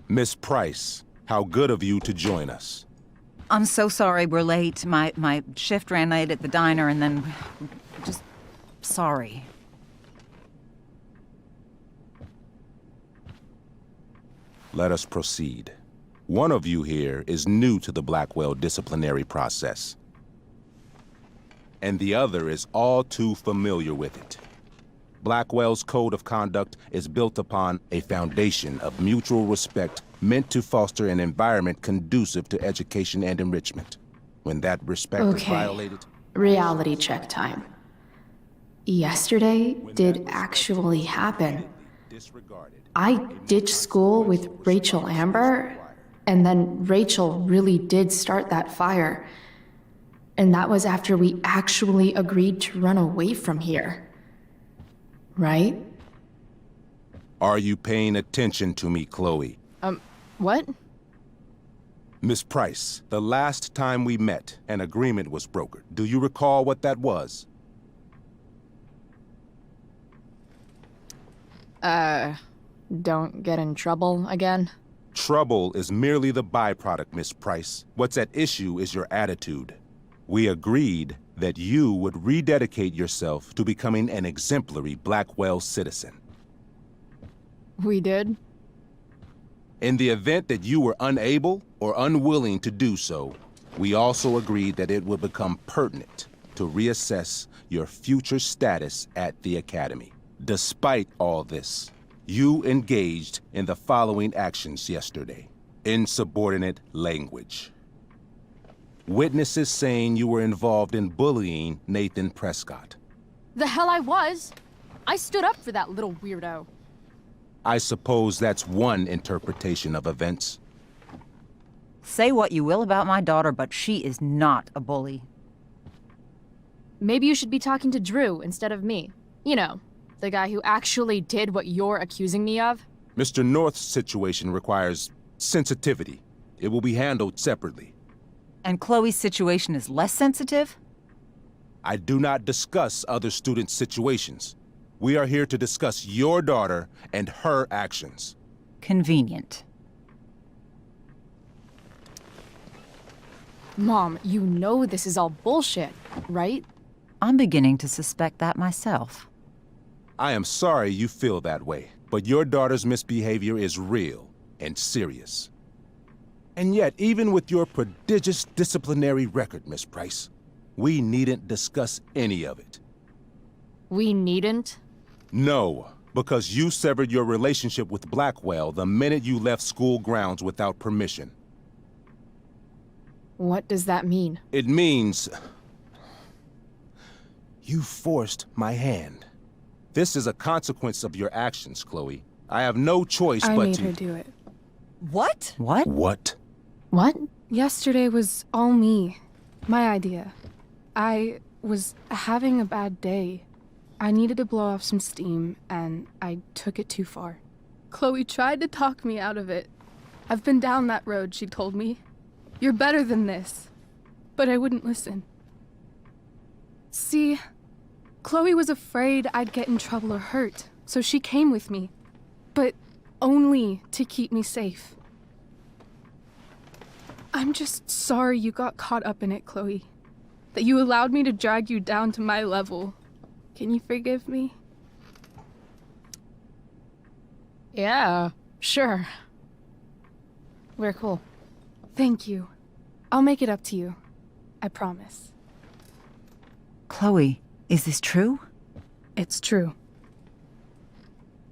Miss Price, how good of you to join us. I'm so sorry we're late. My shift ran late at the diner and then... just... sorry. Let us proceed. One of you here is new to the Blackwell disciplinary process, and the other is all too familiar with it. Blackwell's code of conduct is built upon a foundation of mutual respect meant to foster an environment conducive to education and enrichment. When that respect is violated... Reality check time. Yesterday did actually happen. I ditched school with Rachel Amber, and then Rachel really did start that fire. And that was after we actually agreed to run away from here. Right? Are you paying attention to me, Chloe? What? Miss Price, the last time we met, an agreement was brokered. Do you recall what that was? Don't get in trouble again? Trouble is merely the byproduct, Miss Price. What's at issue is your attitude. We agreed that you would rededicate yourself to becoming an exemplary Blackwell citizen. We did? In the event that you were unable or unwilling to do so, we also agreed that it would become pertinent to reassess your future status at the Academy. Despite all this, you engaged in the following actions yesterday. Insubordinate language. Witnesses saying you were involved in bullying Nathan Prescott. The hell I was! I stood up for that little weirdo. I suppose that's one interpretation of events. Say what you will about my daughter, but she is not a bully. Maybe you should be talking to Drew instead of me. You know, the guy who actually did what you're accusing me of. Mr. North's situation requires sensitivity. It will be handled separately. And Chloe's situation is less sensitive? I do not discuss other students' situations. We are here to discuss your daughter and her actions. Convenient. Mom, you know this is all bullshit, right? I'm beginning to suspect that myself. I am sorry you feel that way, but your daughter's misbehavior is real and serious. And yet, even with your prodigious disciplinary record, Miss Price, we needn't discuss any of it. We needn't? No, because you severed your relationship with Blackwell the minute you left school grounds without permission. What does that mean? It means... you forced my hand. This is a consequence of your actions, Chloe. I have no choice but to... I made her do it. What? What? What? What? Yesterday was all me. My idea. I was having a bad day. I needed to blow off some steam, and I took it too far. Chloe tried to talk me out of it. I've been down that road, she told me. You're better than this. But I wouldn't listen. See, Chloe was afraid I'd get in trouble or hurt, so she came with me. But only to keep me safe. I'm just sorry you got caught up in it, Chloe. That you allowed me to drag you down to my level. Can you forgive me? Yeah, sure. We're cool. Thank you. I'll make it up to you. I promise. Chloe, is this true? It's true.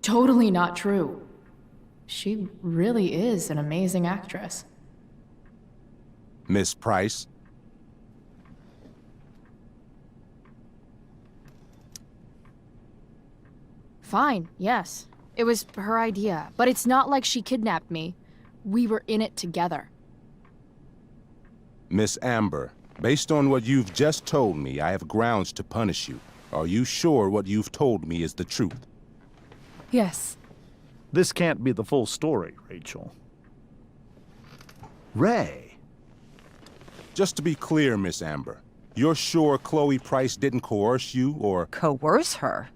Totally not true. She really is an amazing actress. Miss Price? Fine, yes. It was her idea, but it's not like she kidnapped me. We were in it together. Miss Amber, based on what you've just told me, I have grounds to punish you. Are you sure what you've told me is the truth? Yes. This can't be the full story, Rachel. Ray. Just to be clear, Miss Amber, you're sure Chloe Price didn't coerce you or... Coerce her?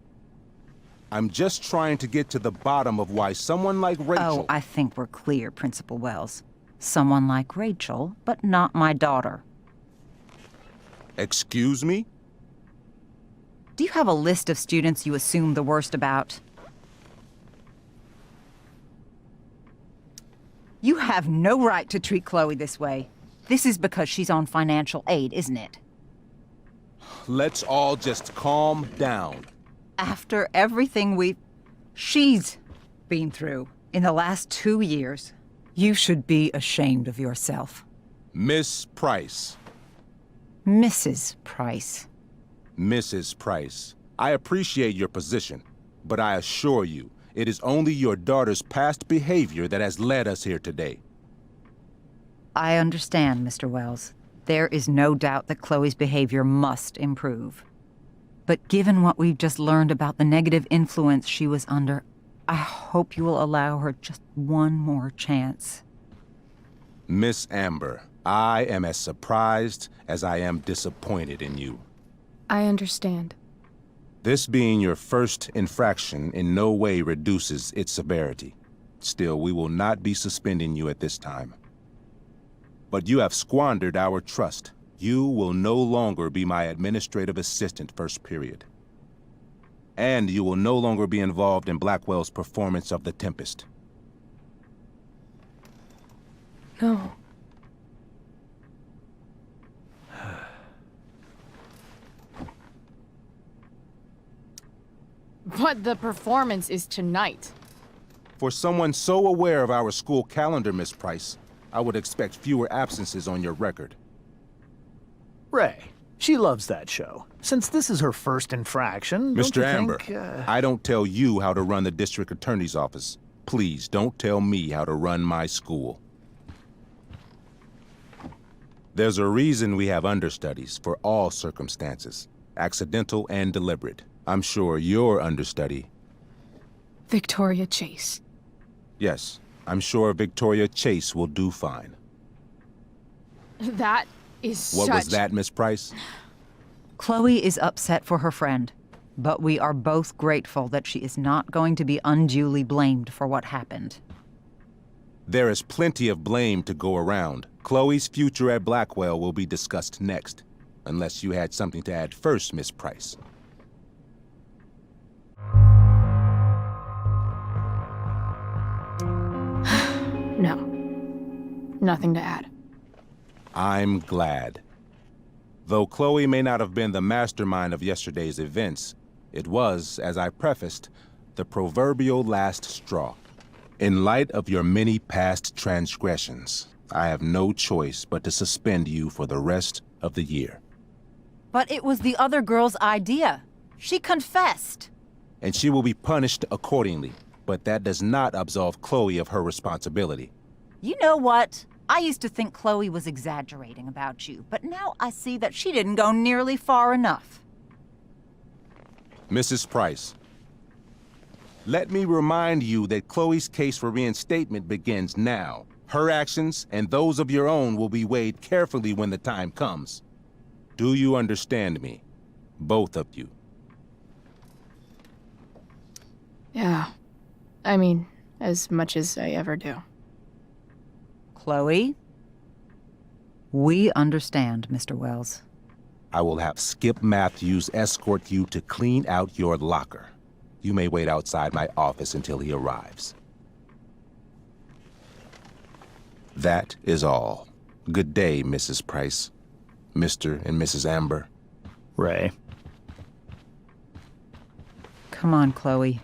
I'm just trying to get to the bottom of why someone like Rachel... Oh, I think we're clear, Principal Wells. Someone like Rachel, but not my daughter. Excuse me? Do you have a list of students you assume the worst about? You have no right to treat Chloe this way. This is because she's on financial aid, isn't it? Let's all just calm down. After everything she's been through in the last 2 years, you should be ashamed of yourself. Miss Price. Mrs. Price. Mrs. Price, I appreciate your position, but I assure you, it is only your daughter's past behavior that has led us here today. I understand, Mr. Wells. There is no doubt that Chloe's behavior must improve. But given what we've just learned about the negative influence she was under, I hope you will allow her just one more chance. Miss Amber, I am as surprised as I am disappointed in you. I understand. This being your first infraction in no way reduces its severity. Still, we will not be suspending you at this time. But you have squandered our trust. You will no longer be my administrative assistant first period. And you will no longer be involved in Blackwell's performance of The Tempest. No. But the performance is tonight. For someone so aware of our school calendar, Miss Price, I would expect fewer absences on your record. Ray, she loves that show. Since this is her first infraction, don't Mr. you Amber, think, I don't tell you how to run the district attorney's office. Please don't tell me how to run my school. There's a reason we have understudies for all circumstances, accidental and deliberate. I'm sure your understudy... Victoria Chase. Yes, I'm sure Victoria Chase will do fine. That is What was that, Miss Price? Chloe is upset for her friend, but we are both grateful that she is not going to be unduly blamed for what happened. There is plenty of blame to go around. Chloe's future at Blackwell will be discussed next, unless you had something to add first, Miss Price. No. Nothing to add. I'm glad. Though Chloe may not have been the mastermind of yesterday's events, it was, as I prefaced, the proverbial last straw. In light of your many past transgressions, I have no choice but to suspend you for the rest of the year. But it was the other girl's idea. She confessed. And she will be punished accordingly, but that does not absolve Chloe of her responsibility. You know what? I used to think Chloe was exaggerating about you, but now I see that she didn't go nearly far enough. Mrs. Price, let me remind you that Chloe's case for reinstatement begins now. Her actions and those of your own will be weighed carefully when the time comes. Do you understand me? Both of you. Yeah. I mean, as much as I ever do. Chloe? We understand, Mr. Wells. I will have Skip Matthews escort you to clean out your locker. You may wait outside my office until he arrives. That is all. Good day, Mrs. Price. Mr. and Mrs. Amber. Ray. Come on, Chloe.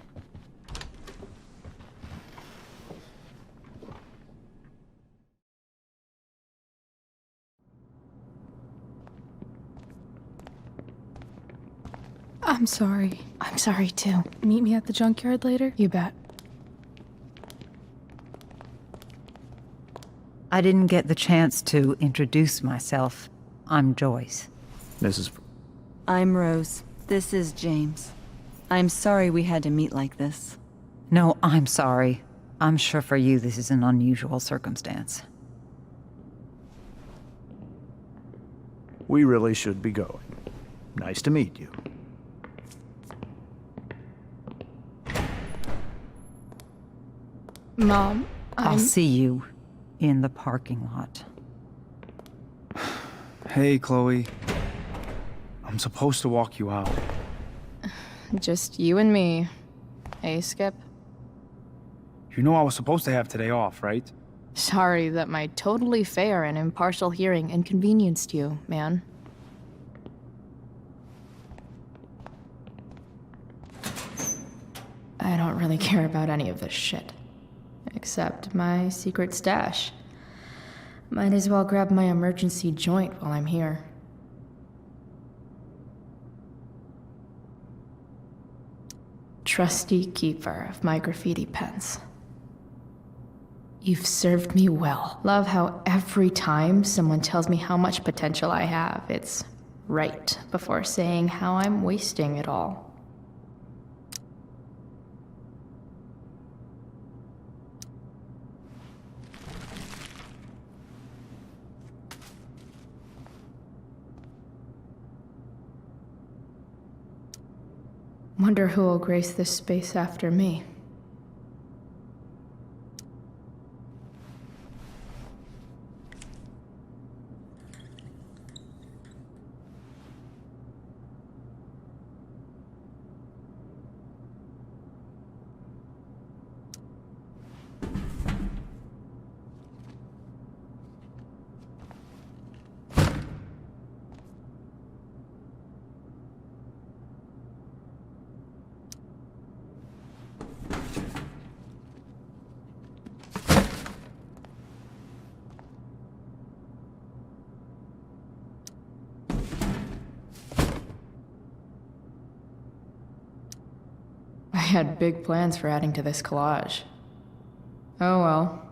I'm sorry. I'm sorry too. Meet me at the junkyard later? You bet. I didn't get the chance to introduce myself. I'm Joyce. Mrs. I'm Rose. This is James. I'm sorry we had to meet like this. No, I'm sorry. I'm sure for you this is an unusual circumstance. We really should be going. Nice to meet you. Mom, I'll see you in the parking lot. Hey, Chloe. I'm supposed to walk you out. Just you and me. Hey, Skip. You know I was supposed to have today off, right? Sorry that my totally fair and impartial hearing inconvenienced you, man. I don't really care about any of this shit. Except my secret stash. Might as well grab my emergency joint while I'm here. Trusty keeper of my graffiti pens. You've served me well. Love how every time someone tells me how much potential I have, it's right before saying how I'm wasting it all. Wonder who will grace this space after me. I had big plans for adding to this collage. Oh well.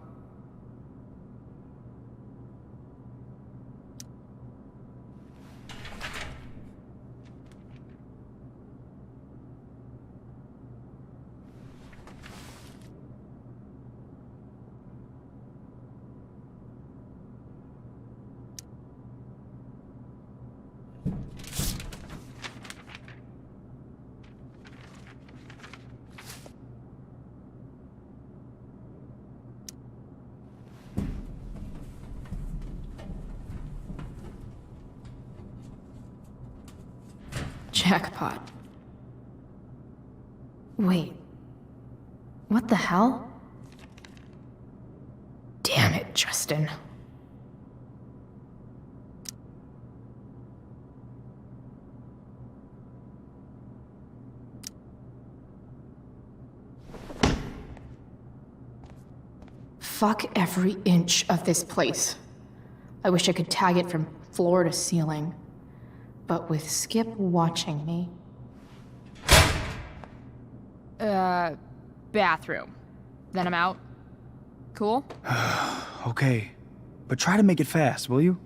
Jackpot. Wait. What the hell? Damn it, Justin. Fuck every inch of this place. I wish I could tag it from floor to ceiling. But with Skip watching me. Bathroom. Then I'm out. Cool? Okay, but try to make it fast, will you?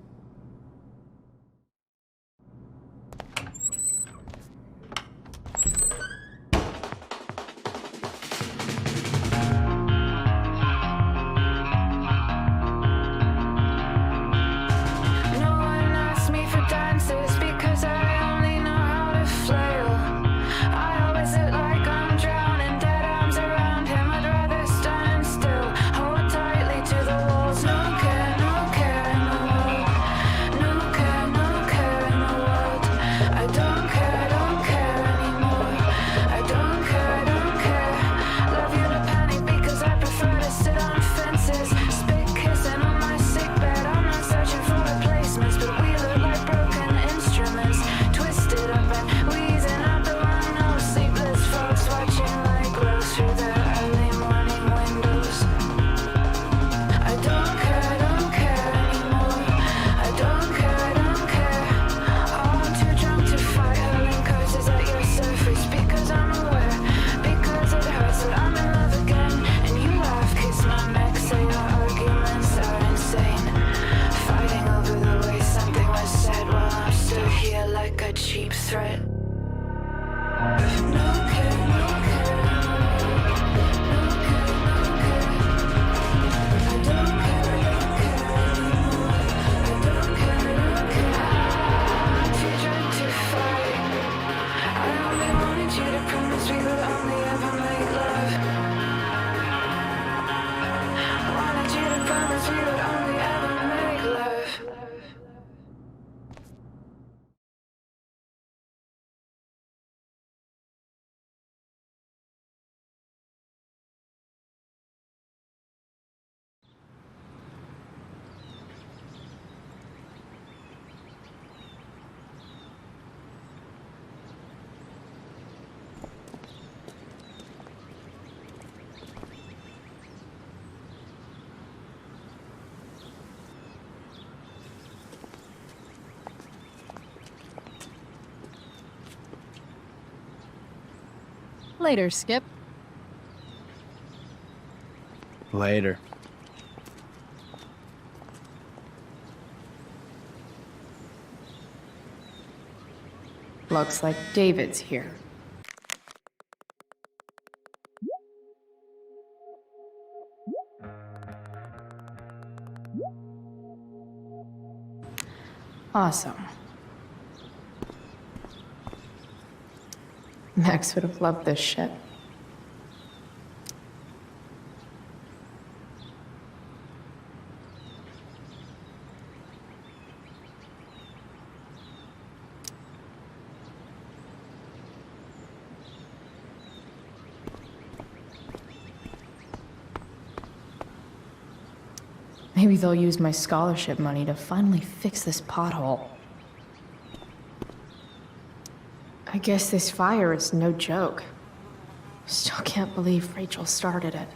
Later, Skip. Later. Looks like David's here. Awesome. Max would have loved this shit. Maybe they'll use my scholarship money to finally fix this pothole. I guess this fire is no joke. Still can't believe Rachel started it.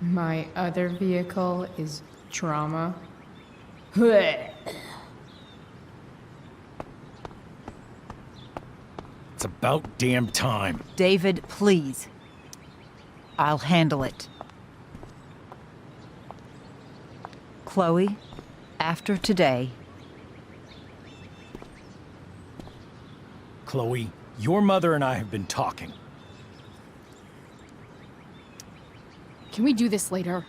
My other vehicle is drama. It's about damn time. David, please. I'll handle it. Chloe, after today... Chloe, your mother and I have been talking. Can we do this later?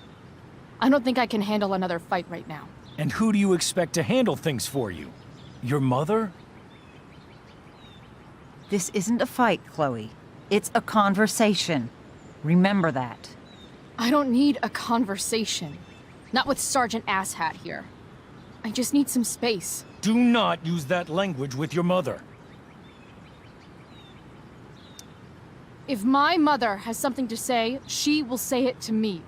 I don't think I can handle another fight right now. And who do you expect to handle things for you? Your mother? This isn't a fight, Chloe. It's a conversation. Remember that. I don't need a conversation. Not with Sergeant Asshat here. I just need some space. Do not use that language with your mother. If my mother has something to say, she will say it to me.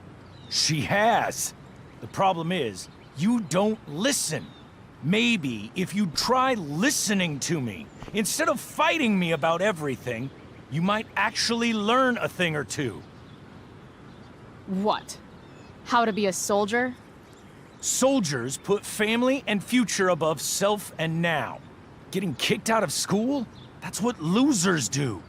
She has. The problem is, you don't listen. Maybe if you try listening to me, instead of fighting me about everything, you might actually learn a thing or two. What? How to be a soldier? Soldiers put family and future above self and now. Getting kicked out of school? That's what losers do.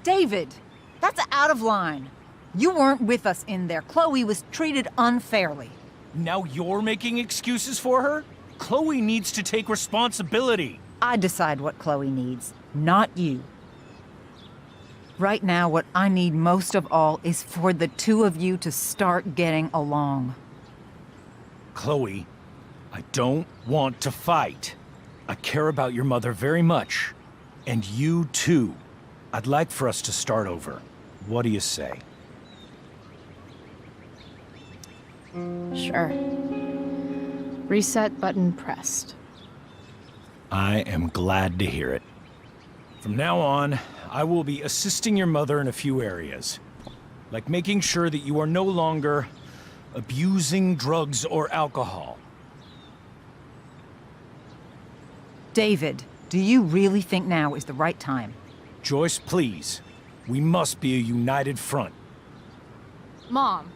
David, that's out of line. You weren't with us in there. Chloe was treated unfairly. Now you're making excuses for her? Chloe needs to take responsibility. I decide what Chloe needs, not you. Right now, what I need most of all is for the two of you to start getting along. Chloe, I don't want to fight. I care about your mother very much. And you too. I'd like for us to start over. What do you say? Sure. Reset button pressed. I am glad to hear it. From now on, I will be assisting your mother in a few areas. Like making sure that you are no longer abusing drugs or alcohol. David, do you really think now is the right time? Joyce, please. We must be a united front. Mom.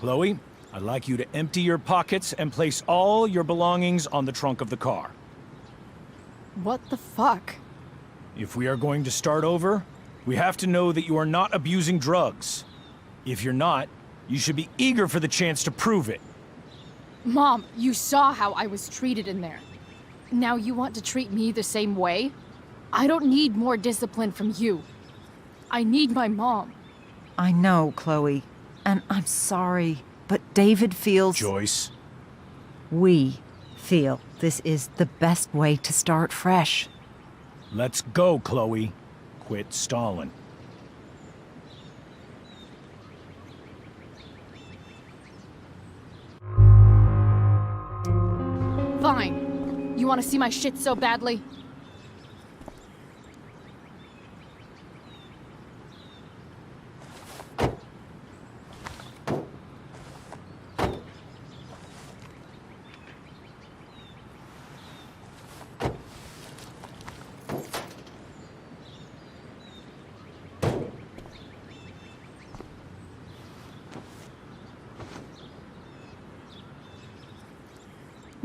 Chloe, I'd like you to empty your pockets and place all your belongings on the trunk of the car. What the fuck? If we are going to start over, we have to know that you are not abusing drugs. If you're not, you should be eager for the chance to prove it. Mom, you saw how I was treated in there. Now you want to treat me the same way? I don't need more discipline from you. I need my mom. I know, Chloe, and I'm sorry, but David feels... Joyce. We feel this is the best way to start fresh. Let's go, Chloe. Quit stalling. Fine. You want to see my shit so badly?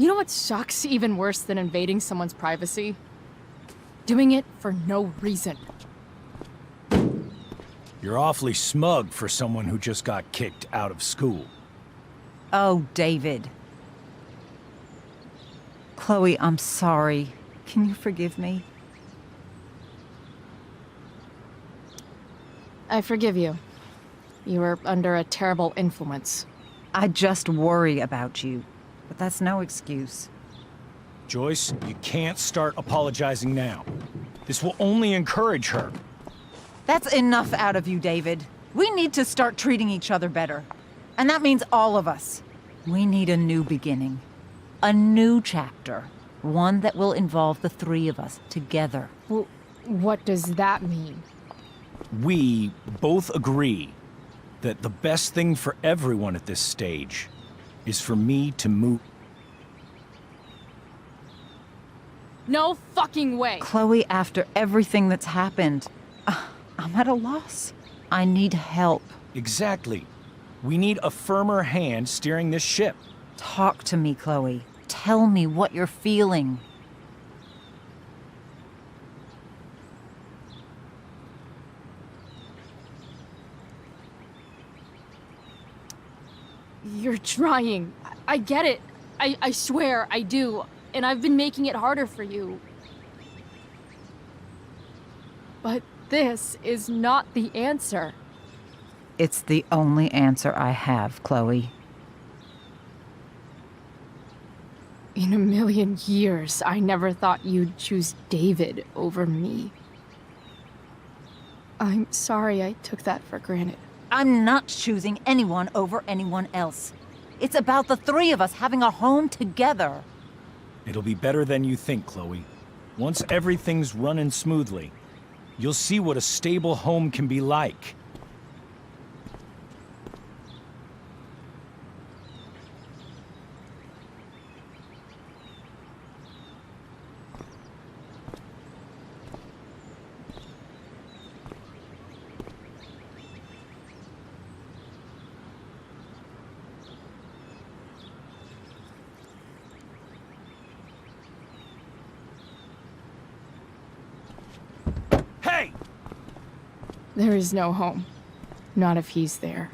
You know what sucks even worse than invading someone's privacy? Doing it for no reason. You're awfully smug for someone who just got kicked out of school. Oh, David. Chloe, I'm sorry. Can you forgive me? I forgive you. You were under a terrible influence. I just worry about you, but that's no excuse. Joyce, you can't start apologizing now. This will only encourage her. That's enough out of you, David. We need to start treating each other better. And that means all of us. We need a new beginning. A new chapter. One that will involve the three of us together. Well, what does that mean? We both agree that the best thing for everyone at this stage is for me to move. No fucking way! Chloe, after everything that's happened, I'm at a loss. I need help. Exactly. We need a firmer hand steering this ship. Talk to me, Chloe. Tell me what you're feeling. You're trying. I get it. I swear, I do. And I've been making it harder for you. But this is not the answer. It's the only answer I have, Chloe. In a million years, I never thought you'd choose David over me. I'm sorry I took that for granted. I'm not choosing anyone over anyone else. It's about the three of us having a home together. It'll be better than you think, Chloe. Once everything's running smoothly, you'll see what a stable home can be like. Hey! There is no home. Not if he's there.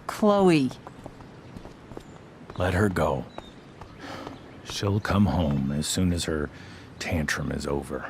Chloe. Let her go. She'll come home as soon as her tantrum is over.